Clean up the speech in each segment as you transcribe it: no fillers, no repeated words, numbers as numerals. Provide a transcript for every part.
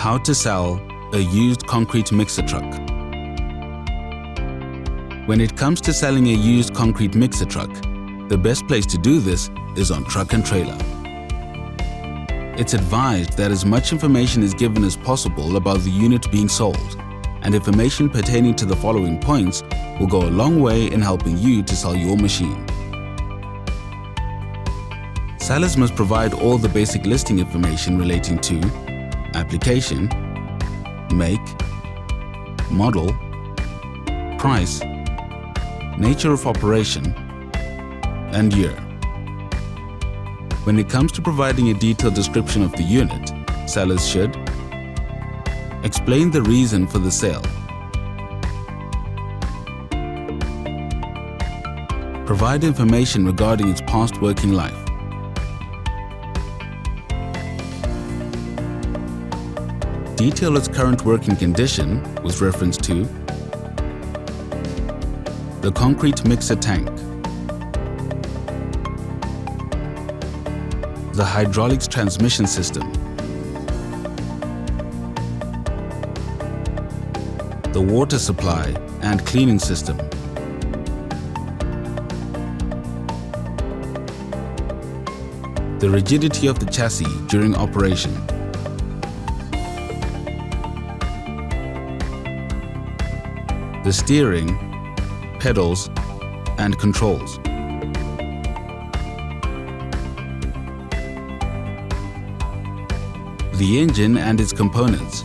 How to sell a used concrete mixer truck. When it comes to selling a used concrete mixer truck, the best place to do this is on Truck and Trailer. It's advised that as much information is given as possible about the unit being sold, and information pertaining to the following points will go a long way in helping you to sell your machine. Sellers must provide all the basic listing information relating to application, make, model, price, nature of operation, and year. When it comes to providing a detailed description of the unit, sellers should explain the reason for the sale, provide information regarding its past working life, detail its current working condition with reference to the concrete mixer tank, the hydraulics transmission system, the water supply and cleaning system, the rigidity of the chassis during operation, the steering, pedals, and controls, the engine and its components,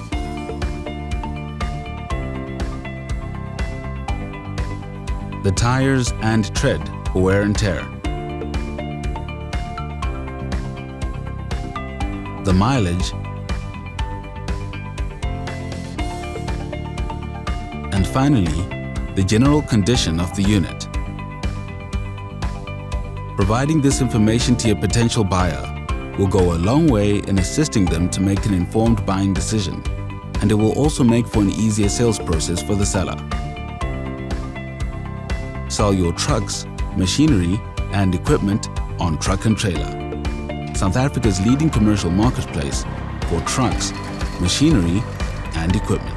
the tires and tread for wear and tear, the mileage, and finally, the general condition of the unit. Providing this information to your potential buyer will go a long way in assisting them to make an informed buying decision, and it will also make for an easier sales process for the seller. Sell your trucks, machinery, and equipment on Truck and Trailer, South Africa's leading commercial marketplace for trucks, machinery, and equipment.